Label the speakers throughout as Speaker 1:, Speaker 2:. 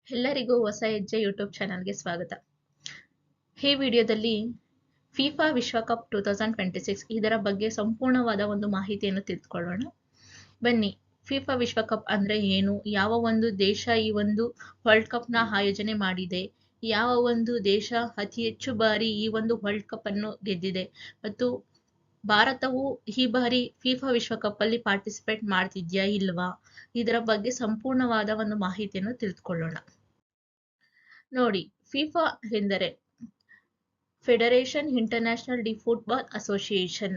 Speaker 1: ಎಲ್ಲರಿಗೂ ಹೊಸ ಹೆಜ್ಜೆ ಯೂಟ್ಯೂಬ್ ಚಾನಲ್ಗೆ ಸ್ವಾಗತ. ಈ ವಿಡಿಯೋದಲ್ಲಿ ಫಿಫಾ ವಿಶ್ವಕಪ್ 2026 ಇದರ ಬಗ್ಗೆ ಸಂಪೂರ್ಣವಾದ ಒಂದು ಮಾಹಿತಿಯನ್ನು ತಿಳಿದುಕೊಳ್ಳೋಣ. ಬನ್ನಿ, ಫಿಫಾ ವಿಶ್ವಕಪ್ ಅಂದ್ರೆ ಏನು, ಯಾವ ಒಂದು ದೇಶ ಈ ಒಂದು ವರ್ಲ್ಡ್ ಕಪ್ನ ಆಯೋಜನೆ ಮಾಡಿದೆ, ಯಾವ ಒಂದು ದೇಶ ಅತಿ ಹೆಚ್ಚು ಬಾರಿ ಈ ಒಂದು ವರ್ಲ್ಡ್ ಕಪ್ ಅನ್ನು ಗೆದ್ದಿದೆ ಮತ್ತು ಭಾರತವು ಈ ಬಾರಿ ಫಿಫಾ ವಿಶ್ವಕಪ್ ಅಲ್ಲಿ ಪಾರ್ಟಿಸಿಪೇಟ್ ಮಾಡ್ತಿದ್ಯಾ ಇಲ್ವಾ, ಇದರ ಬಗ್ಗೆ ಸಂಪೂರ್ಣವಾದ ಒಂದು ಮಾಹಿತಿಯನ್ನು ತಿಳಿದುಕೊಳ್ಳೋಣ. ನೋಡಿ, ಫಿಫಾ ಎಂದರೆ federation international D football association.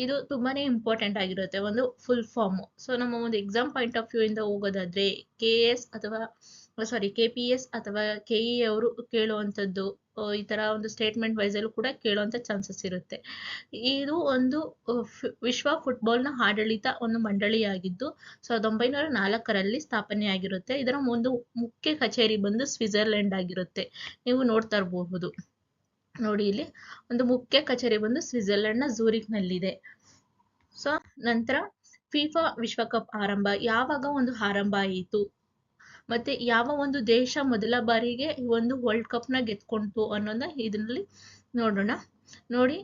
Speaker 1: ಇದು ತುಂಬಾನೇ ಇಂಪಾರ್ಟೆಂಟ್ ಆಗಿರುತ್ತೆ, ಒಂದು ಫುಲ್ ಫಾರ್ಮ್. ಸೊ ನಮ್ಮ ಒಂದು ಎಕ್ಸಾಮ್ ಪಾಯಿಂಟ್ ಆಫ್ ವ್ಯೂ ಇಂದ ಹೋಗೋದಾದ್ರೆ KPS ಅಥವಾ KE ಅವರು ಕೇಳುವಂಥದ್ದು, ಈ ತರ ಒಂದು ಸ್ಟೇಟ್ಮೆಂಟ್ ವೈಸ್ ಅಲ್ಲೂ ಕೂಡ ಕೇಳುವಂತ ಚಾನ್ಸಸ್ ಇರುತ್ತೆ. ಇದು ಒಂದು ವಿಶ್ವ ಫುಟ್ಬಾಲ್ನ ಆಡಳಿತ ಒಂದು ಮಂಡಳಿಯಾಗಿದ್ದು 1904ರಲ್ಲಿ ಸ್ಥಾಪನೆಯಾಗಿರುತ್ತೆ. ಇದರ ಒಂದು ಮುಖ್ಯ ಕಚೇರಿ ಬಂದು ಸ್ವಿಟ್ಜರ್ಲೆಂಡ್ ಆಗಿರುತ್ತೆ. ನೀವು ನೋಡ್ತಾ ಇರಬಹುದು, ನೋಡಿ ಇಲ್ಲಿ ಒಂದು ಮುಖ್ಯ ಕಚೇರಿ ಬಂದು ಸ್ವಿಟ್ಜರ್ಲೆಂಡ್ ನ ಝೂರಿಕ್ ನಲ್ಲಿದೆ. ಸೊ ನಂತರ ಫಿಫಾ ವಿಶ್ವಕಪ್ ಯಾವಾಗ ಒಂದು ಆರಂಭ ಆಯಿತು ಮತ್ತೆ ಯಾವ ಒಂದು ದೇಶ ಮೊದಲ ಬಾರಿಗೆ ಈ ಒಂದು ವರ್ಲ್ಡ್ ಕಪ್ ನ ಗೆದ್ಕೊಂತು ಅನ್ನೋದನ್ನ ಇದರಲ್ಲಿ ನೋಡೋಣ. ನೋಡಿ,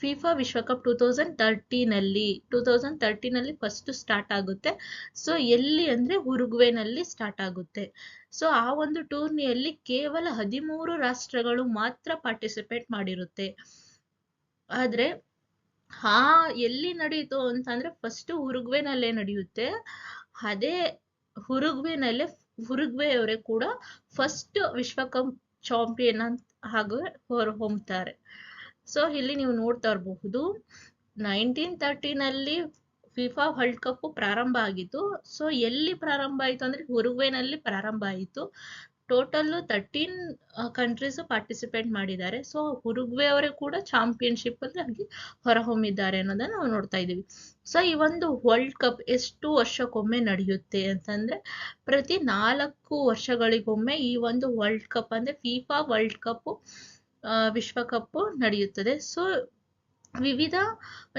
Speaker 1: ಫಿಫಾ ವಿಶ್ವಕಪ್ 2013ನಲ್ಲಿ ಫಸ್ಟ್ ಸ್ಟಾರ್ಟ್ ಆಗುತ್ತೆ. ಸೊ ಎಲ್ಲಿ ಅಂದ್ರೆ ಉರುಗ್ವೇನಲ್ಲಿ ಸ್ಟಾರ್ಟ್ ಆಗುತ್ತೆ. ಸೊ ಆ ಒಂದು ಟೂರ್ನಿಯಲ್ಲಿ ಕೇವಲ 13 ರಾಷ್ಟ್ರಗಳು ಮಾತ್ರ ಪಾರ್ಟಿಸಿಪೇಟ್ ಮಾಡಿರುತ್ತೆ. ಆದ್ರೆ ಎಲ್ಲಿ ನಡೆಯಿತು ಅಂತಂದ್ರೆ ಫಸ್ಟ್ ಉರುಗ್ವೇನಲ್ಲೇ ನಡೆಯುತ್ತೆ. ಅದೇ ಉರುಗ್ವೆ ಅವರೇ ಕೂಡ ಫಸ್ಟ್ ವಿಶ್ವಕಪ್ ಚಾಂಪಿಯನ್ ಅಂತ ಹೊರಹೊಮ್ತಾರೆ. ಸೊ ಇಲ್ಲಿ ನೀವು ನೋಡ್ತಾ ಇರಬಹುದು, 1930ನಲ್ಲಿ ಫಿಫಾ ವರ್ಲ್ಡ್ ಕಪ್ ಪ್ರಾರಂಭ ಆಗಿತ್ತು. ಸೊ ಎಲ್ಲಿ ಪ್ರಾರಂಭ ಆಯಿತು ಅಂದ್ರೆ ಉರುಗ್ವೇನಲ್ಲಿ ಪ್ರಾರಂಭ ಆಯಿತು. ಟೋಟಲ್ 13 ಕಂಟ್ರೀಸ್ ಪಾರ್ಟಿಸಿಪೇಟ್ ಮಾಡಿದ್ದಾರೆ. ಸೊ ಉರುಗ್ವೆ ಅವರೇ ಕೂಡ ಚಾಂಪಿಯನ್ಶಿಪ್ ಅಲ್ಲಿ ಹೊರಹೊಮ್ಮಿದ್ದಾರೆ ಅನ್ನೋದನ್ನ ನಾವು ನೋಡ್ತಾ ಇದೀವಿ. ಸೊ ಈ ಒಂದು ವರ್ಲ್ಡ್ ಕಪ್ ಎಷ್ಟು ವರ್ಷಕ್ಕೊಮ್ಮೆ ನಡೆಯುತ್ತೆ ಅಂತಂದ್ರೆ ಪ್ರತಿ 4 ವರ್ಷಗಳಿಗೊಮ್ಮೆ ಈ ಒಂದು ವರ್ಲ್ಡ್ ಕಪ್ ಅಂದ್ರೆ ಫಿಫಾ ವರ್ಲ್ಡ್ ಕಪ್ ವಿಶ್ವಕಪ್ ನಡೆಯುತ್ತದೆ. ಸೊ ವಿವಿಧ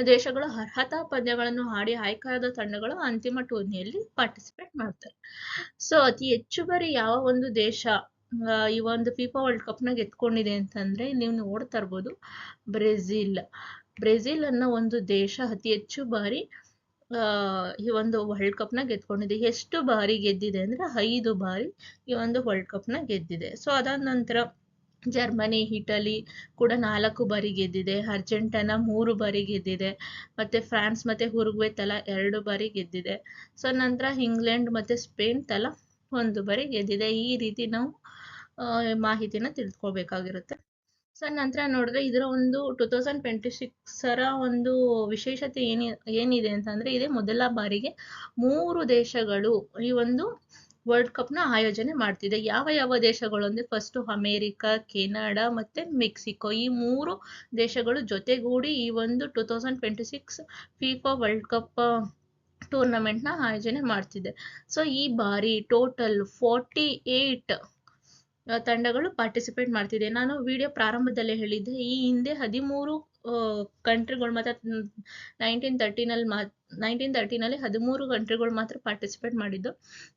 Speaker 1: ದೇಶಗಳ ಅರ್ಹತಾ ಪಂದ್ಯಗಳನ್ನು ಆಡಿ ಆಯ್ಕೆಯಾದ ತಂಡಗಳು ಅಂತಿಮ ಟೂರ್ನಿಯಲ್ಲಿ ಪಾರ್ಟಿಸಿಪೇಟ್ ಮಾಡ್ತಾರೆ. ಸೊ ಅತಿ ಹೆಚ್ಚು ಬಾರಿ ಯಾವ ಒಂದು ದೇಶ ಈ ಒಂದು ಫಿಫಾ ವರ್ಲ್ಡ್ ಕಪ್ ನ ಗೆದ್ಕೊಂಡಿದೆ ಅಂತಂದ್ರೆ ನೀವು ನೋಡ್ತಾ ಇರ್ಬೋದು, ಬ್ರೆಜಿಲ್ ಅನ್ನೋ ಒಂದು ದೇಶ ಅತಿ ಹೆಚ್ಚು ಬಾರಿ ಈ ಒಂದು ವರ್ಲ್ಡ್ ಕಪ್ ನ ಗೆದ್ಕೊಂಡಿದೆ. ಎಷ್ಟು ಬಾರಿ ಗೆದ್ದಿದೆ ಅಂದ್ರೆ 5 ಬಾರಿ ಈ ಒಂದು ವರ್ಲ್ಡ್ ಕಪ್ ನ ಗೆದ್ದಿದೆ. ಸೊ ಅದಾದ ನಂತರ ಜರ್ಮನಿ, ಇಟಲಿ ಕೂಡ 4 ಬಾರಿ ಗೆದ್ದಿದೆ. ಅರ್ಜೆಂಟೈನಾ 3 ಬಾರಿ ಗೆದ್ದಿದೆ. ಮತ್ತೆ ಫ್ರಾನ್ಸ್ ಮತ್ತೆ ಉರುಗ್ವೆ ತಲಾ 2 ಬಾರಿ ಗೆದ್ದಿದೆ. ಸೊ ನಂತರ ಇಂಗ್ಲೆಂಡ್ ಮತ್ತೆ ಸ್ಪೇನ್ ತಲಾ 1 ಬಾರಿ ಗೆದ್ದಿದೆ. ಈ ರೀತಿ ನಾವು ಮಾಹಿತಿನ ತಿಳ್ಕೊಬೇಕಾಗಿರುತ್ತೆ. ಸೊ ನಂತರ ನೋಡಿದ್ರೆ ಇದರ ಒಂದು 2026 ಒಂದು ವಿಶೇಷತೆ ಏನಿದೆ ಅಂತಂದ್ರೆ ಇದೇ ಮೊದಲ ಬಾರಿಗೆ 3 ದೇಶಗಳು ಈ ಒಂದು ವರ್ಲ್ಡ್ ಕಪ್ ನ ಆಯೋಜನೆ ಮಾಡ್ತಿದೆ. ಯಾವ ದೇಶಗಳು ಅಂದ್ರೆ ಫಸ್ಟ್ ಅಮೆರಿಕ, ಕೆನಡಾ ಮತ್ತೆ ಮೆಕ್ಸಿಕೋ, ಈ 3 ದೇಶಗಳು ಜೊತೆಗೂಡಿ ಈ ಒಂದು 2026 ಫಿಫಾ ವರ್ಲ್ಡ್ ಕಪ್ ಟೂರ್ನಮೆಂಟ್ ನ ಆಯೋಜನೆ ಮಾಡ್ತಿದೆ. ಸೊ ಈ ಬಾರಿ ಟೋಟಲ್ 48 ತಂಡಗಳು ಪಾರ್ಟಿಸಿಪೇಟ್ ಮಾಡ್ತಿದೆ. ನಾನು ವಿಡಿಯೋ ಪ್ರಾರಂಭದಲ್ಲೇ ಹೇಳಿದ್ದೆ, ಈ ಹಿಂದೆ 13 ಕಂಟ್ರಿಗಳು ಮಾತ್ರ 1930ನಲ್ಲಿ 13 ಕಂಟ್ರಿಗಳು ಮಾತ್ರ ಪಾರ್ಟಿಸಿಪೇಟ್ ಮಾಡಿದ್ದು.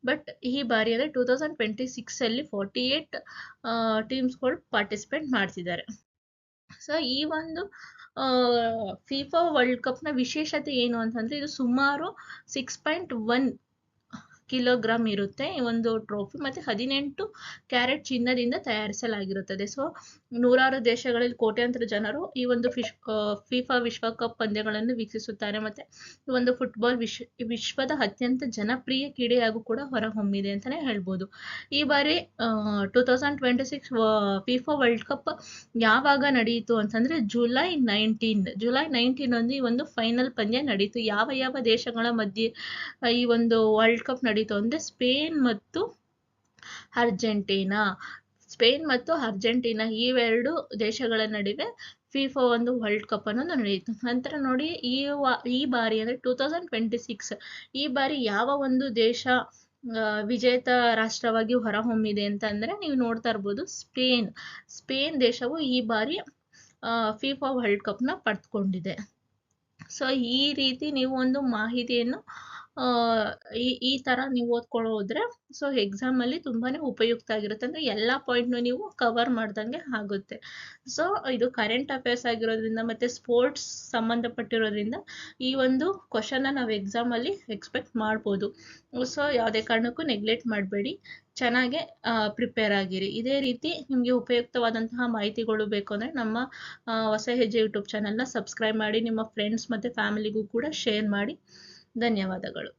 Speaker 1: ಬಟ್ ಈ ಬಾರಿ ಅಂದ್ರೆ 2026 ಅಲ್ಲಿ 48 ಟೀಮ್ಸ್ಗಳು ಪಾರ್ಟಿಸಿಪೇಟ್ ಮಾಡ್ತಿದ್ದಾರೆ. ಸೊ ಈ ಒಂದು ಫಿಫಾ ವರ್ಲ್ಡ್ ಕಪ್ ನ ವಿಶೇಷತೆ ಏನು ಅಂತಂದ್ರೆ ಇದು ಸುಮಾರು 6.1 ಕಿಲೋಗ್ರಾಮ್ ಇರುತ್ತೆ ಈ ಒಂದು ಟ್ರೋಫಿ. ಮತ್ತೆ 18 ಕ್ಯಾರೆಟ್ ಚಿನ್ನದಿಂದ ತಯಾರಿಸಲಾಗಿರುತ್ತದೆ. ಸೊ 100 ದೇಶಗಳಲ್ಲಿ ಕೋಟ್ಯಾಂತರ ಜನರು ಈ ಒಂದು ಫಿಫಾ ವಿಶ್ವಕಪ್ ಪಂದ್ಯಗಳನ್ನು ವೀಕ್ಷಿಸುತ್ತಾರೆ. ಮತ್ತೆ ಈ ಒಂದು ಫುಟ್ಬಾಲ್ ವಿಶ್ವದ ಅತ್ಯಂತ ಜನಪ್ರಿಯ ಕ್ರೀಡೆಯಾಗೂ ಕೂಡ ಹೊರಹೊಮ್ಮಿದೆ ಅಂತಾನೆ ಹೇಳ್ಬೋದು. ಈ ಬಾರಿ 2026 ಫಿಫಾ ವರ್ಲ್ಡ್ ಕಪ್ ಯಾವಾಗ ನಡೆಯಿತು ಅಂತಂದ್ರೆ ಜುಲೈ 19 ಒಂದು ಈ ಒಂದು ಫೈನಲ್ ಪಂದ್ಯ ನಡೀತು. ಯಾವ ದೇಶಗಳ ಮಧ್ಯೆ ಈ ಒಂದು ವರ್ಲ್ಡ್ ಕಪ್ ನಡೀತು ಅಂದ್ರೆ ಸ್ಪೇನ್ ಮತ್ತು ಅರ್ಜೆಂಟೀನಾ ಇವೆರಡು ದೇಶಗಳ ನಡುವೆ ಫಿಫಾ ಒಂದು ವರ್ಲ್ಡ್ ಕಪ್ ಅನ್ನೋದು ನಡೆಯಿತು. ನಂತರ ನೋಡಿ ಈ ಬಾರಿ ಅಂದ್ರೆ 2026 ಈ ಬಾರಿ ಯಾವ ಒಂದು ದೇಶ ವಿಜೇತ ರಾಷ್ಟ್ರವಾಗಿ ಹೊರಹೊಮ್ಮಿದೆ ಅಂತಂದ್ರೆ ನೀವು ನೋಡ್ತಾ ಇರ್ಬೋದು, ಸ್ಪೇನ್ ದೇಶವು ಈ ಬಾರಿ ಫಿಫಾ ವರ್ಲ್ಡ್ ಕಪ್ ನ ಪಡೆದುಕೊಂಡಿದೆ. ಸೊ ಈ ರೀತಿ ನೀವು ಒಂದು ಮಾಹಿತಿಯನ್ನು ಈ ಥರ ನೀವು ಓದ್ಕೊಂಡು ಹೋದರೆ ಸೊ ಎಕ್ಸಾಮಲ್ಲಿ ತುಂಬಾ ಉಪಯುಕ್ತ ಆಗಿರುತ್ತೆ. ಅಂದರೆ ಎಲ್ಲ ಪಾಯಿಂಟ್ನು ನೀವು ಕವರ್ ಮಾಡ್ದಂಗೆ ಆಗುತ್ತೆ. ಸೊ ಇದು ಕರೆಂಟ್ ಅಫೇರ್ಸ್ ಆಗಿರೋದ್ರಿಂದ ಮತ್ತು ಸ್ಪೋರ್ಟ್ಸ್ ಸಂಬಂಧಪಟ್ಟಿರೋದ್ರಿಂದ ಈ ಒಂದು ಕ್ವಶನ್ನ ನಾವು ಎಕ್ಸಾಮಲ್ಲಿ ಎಕ್ಸ್ಪೆಕ್ಟ್ ಮಾಡ್ಬೋದು. ಸೊ ಯಾವುದೇ ಕಾರಣಕ್ಕೂ ನೆಗ್ಲೆಕ್ಟ್ ಮಾಡಬೇಡಿ, ಚೆನ್ನಾಗೆ ಪ್ರಿಪೇರ್ ಆಗಿರಿ. ಇದೇ ರೀತಿ ನಿಮಗೆ ಉಪಯುಕ್ತವಾದಂತಹ ಮಾಹಿತಿಗಳು ಬೇಕು ಅಂದರೆ ನಮ್ಮ ಹೊಸ ಹೆಜ್ಜೆ ಯೂಟ್ಯೂಬ್ ಚಾನಲ್ನ ಸಬ್ಸ್ಕ್ರೈಬ್ ಮಾಡಿ, ನಿಮ್ಮ ಫ್ರೆಂಡ್ಸ್ ಮತ್ತು ಫ್ಯಾಮಿಲಿಗೂ ಕೂಡ ಶೇರ್ ಮಾಡಿ. ಧನ್ಯವಾದಗಳು.